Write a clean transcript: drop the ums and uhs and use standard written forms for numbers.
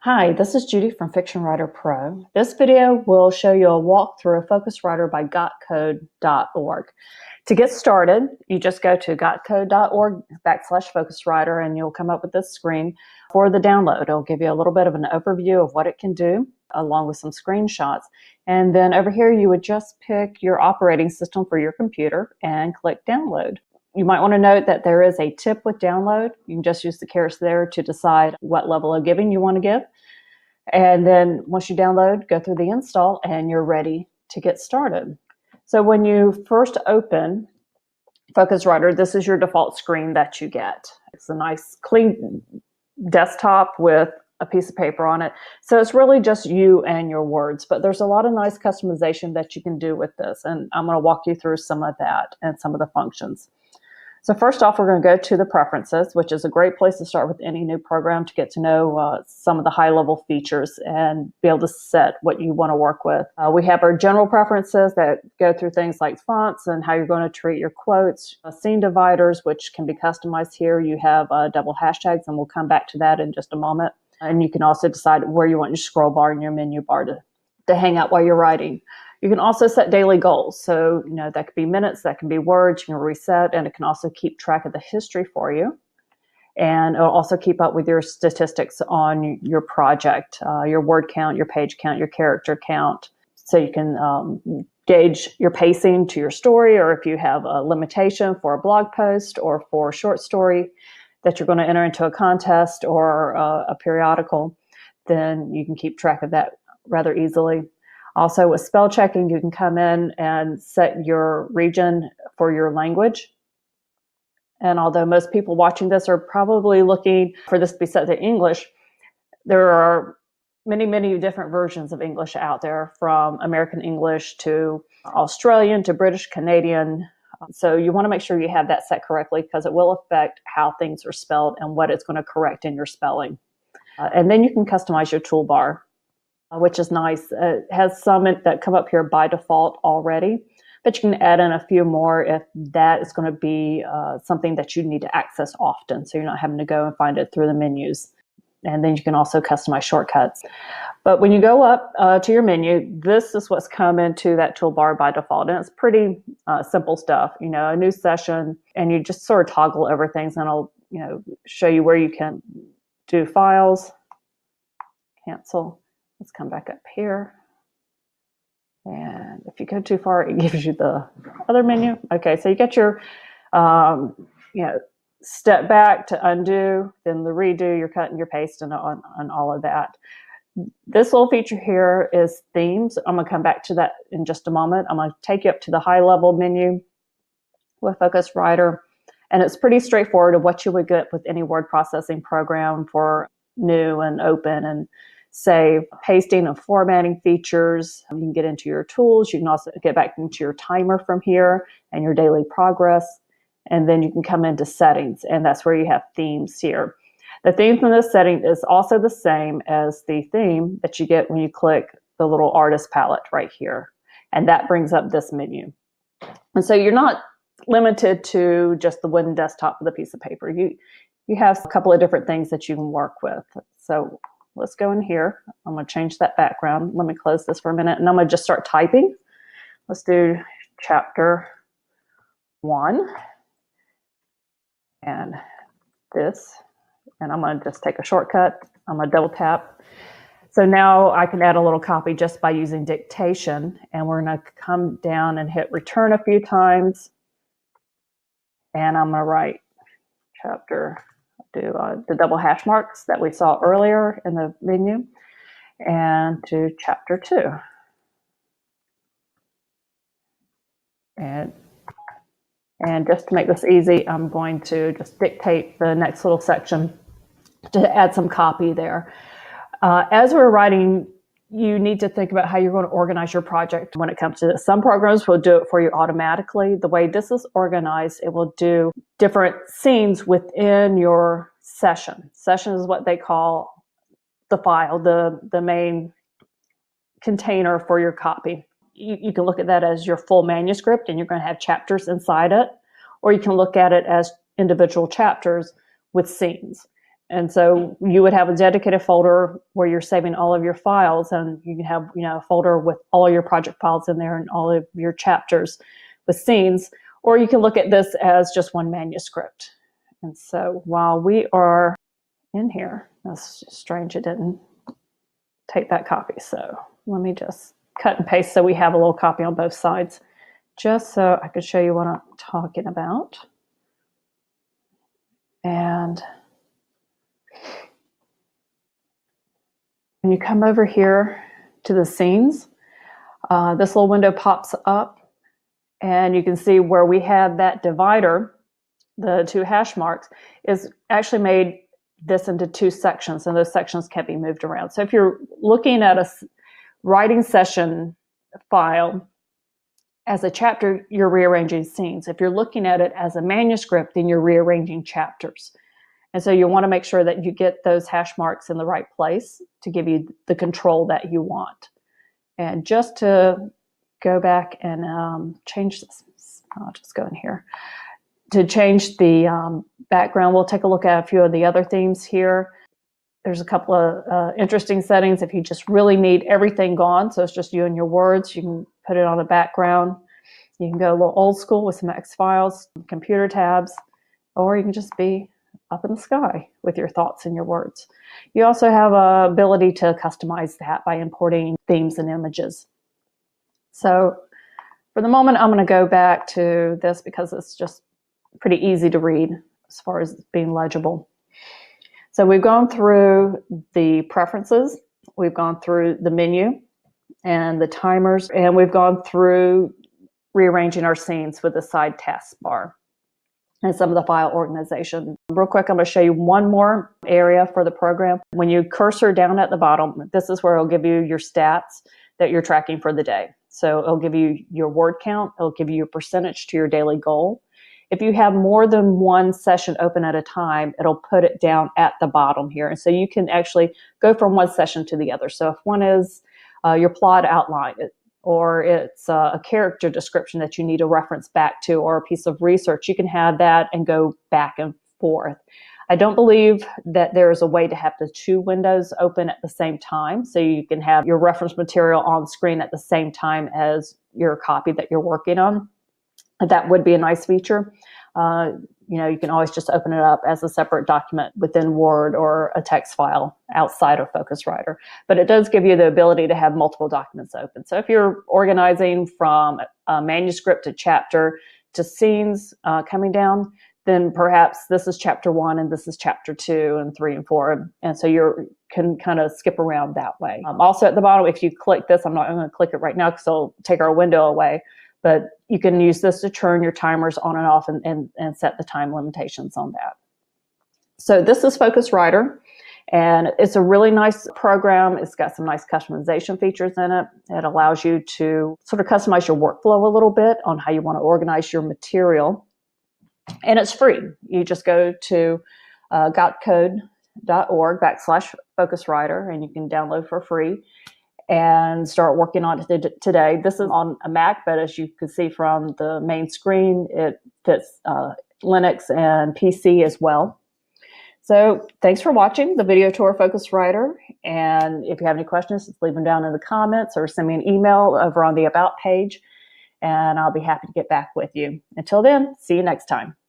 Hi, this is Judy from FocusWriter Pro. This video will show you a walkthrough of FocusWriter by gotcode.org. To get started, you just go to gotcode.org/FocusWriter and you'll come up with this screen for the download. It'll give you a little bit of an overview of what it can do, along with some screenshots. And then over here, you would just pick your operating system for your computer and click download. You might want to note that there is a tip with download. You can just use the carots there to decide what level of giving you want to give. And then once you download, go through the install and you're ready to get started. So when you first open FocusWriter, this is your default screen that you get. It's a nice clean desktop with a piece of paper on it. So it's really just you and your words, but there's a lot of nice customization that you can do with this. And I'm going to walk you through some of that and some of the functions. So first off, we're going to go to the preferences, which is a great place to start with any new program to get to know some of the high-level features and be able to set what you want to work with. We have our general preferences that go through things like fonts and how you're going to treat your quotes, scene dividers, which can be customized here. You have double hashtags, and we'll come back to that in just a moment. And you can also decide where you want your scroll bar and your menu bar to hang out while you're writing. You can also set daily goals. So, that could be minutes, that can be words, you can reset, and it can also keep track of the history for you. And it'll also keep up with your statistics on your project, your word count, your page count, your character count. So you can gauge your pacing to your story, or if you have a limitation for a blog post or for a short story that you're going to enter into a contest or a periodical, then you can keep track of that rather easily. Also, with spell checking, you can come in and set your region for your language. And although most people watching this are probably looking for this to be set to English, there are many, many different versions of English out there, from American English to Australian to British Canadian. So you want to make sure you have that set correctly, because it will affect how things are spelled and what it's going to correct in your spelling. And then you can customize your toolbar, which is nice. It has some that come up here by default already, but you can add in a few more if that is going to be something that you need to access often, so you're not having to go and find it through the menus. And then you can also customize shortcuts. But when you go up to your menu, this is what's come into that toolbar by default, and it's pretty simple stuff. A new session, and you just sort of toggle over things, and I'll show you where you can do files, cancel. Let's come back up here. And if you go too far, it gives you the other menu. Okay, so you get your step back to undo, then the redo, your cut and your paste, and on all of that. This little feature here is themes. I'm going to come back to that in just a moment. I'm going to take you up to the high level menu with FocusWriter. And it's pretty straightforward of what you would get with any word processing program for new and open and save, pasting and formatting features. You can get into your tools. You can also get back into your timer from here and your daily progress. And then you can come into settings, and that's where you have themes here. The theme from this setting is also the same as the theme that you get when you click the little artist palette right here. And that brings up this menu. And so you're not limited to just the wooden desktop with a piece of paper. You have a couple of different things that you can work with. So let's go in here. I'm going to change that background. Let me close this for a minute, and I'm going to just start typing. Let's do chapter 1 and this, and I'm going to just take a shortcut. I'm going to double tap. So now I can add a little copy just by using dictation, and we're going to come down and hit return a few times, and I'm going to write chapter. Do the double hash marks that we saw earlier in the menu, and to chapter 2. And just to make this easy, I'm going to just dictate the next little section to add some copy there. As we're writing, you need to think about how you're going to organize your project when it comes to this. Some programs will do it for you automatically. The way this is organized, it will do different scenes within your session. Session is what they call the file, the main container for your copy. You can look at that as your full manuscript, and you're going to have chapters inside it, or you can look at it as individual chapters with scenes. And so you would have a dedicated folder where you're saving all of your files, and you can have, a folder with all your project files in there and all of your chapters with scenes, or you can look at this as just one manuscript. And so while we are in here, that's strange, it didn't take that copy. So let me just cut and paste so we have a little copy on both sides, just so I could show you what I'm talking about. And when you come over here to the scenes, this little window pops up, and you can see where we had that divider, the 2 hash marks, is actually made this into 2 sections, and those sections can't be moved around. So if you're looking at a writing session file as a chapter, you're rearranging scenes. If you're looking at it as a manuscript, then you're rearranging chapters. And so you want to make sure that you get those hash marks in the right place to give you the control that you want. And just to go back and change this, I'll just go in here. To change the background, we'll take a look at a few of the other themes here. There's a couple of interesting settings if you just really need everything gone. So it's just you and your words. You can put it on a background. You can go a little old school with some X files, computer tabs, or you can just be up in the sky with your thoughts and your words. You also have a ability to customize that by importing themes and images. So for the moment, I'm going to go back to this because it's just pretty easy to read as far as being legible. So we've gone through the preferences, we've gone through the menu and the timers, and we've gone through rearranging our scenes with the side taskbar and some of the file organization. Real quick, I'm going to show you one more area for the program. When you cursor down at the bottom, this is where it'll give you your stats that you're tracking for the day. So it'll give you your word count, it'll give you your percentage to your daily goal. If you have more than one session open at a time, it'll put it down at the bottom here. And so you can actually go from one session to the other. So if one is your plot outline, or it's a character description that you need to reference back to, or a piece of research, you can have that and go back and forth. I don't believe that there is a way to have the 2 windows open at the same time, so you can have your reference material on screen at the same time as your copy that you're working on. That would be a nice feature. You can always just open it up as a separate document within Word or a text file outside of FocusWriter. But it does give you the ability to have multiple documents open. So if you're organizing from a manuscript to chapter to scenes coming down, then perhaps this is chapter 1 and this is chapter 2 and 3 and 4. And so you can kind of skip around that way. Also at the bottom, if you click this, I'm going to click it right now because it'll take our window away. But you can use this to turn your timers on and off and set the time limitations on that. So this is FocusWriter, and it's a really nice program. It's got some nice customization features in it. It allows you to sort of customize your workflow a little bit on how you want to organize your material. And it's free. You just go to gotcode.org/FocusWriter, and you can download for free and start working on it today. This is on a Mac, but as you can see from the main screen, it fits Linux and PC as well. So thanks for watching the video tour of FocusWriter. And if you have any questions, just leave them down in the comments or send me an email over on the About page, and I'll be happy to get back with you. Until then, see you next time.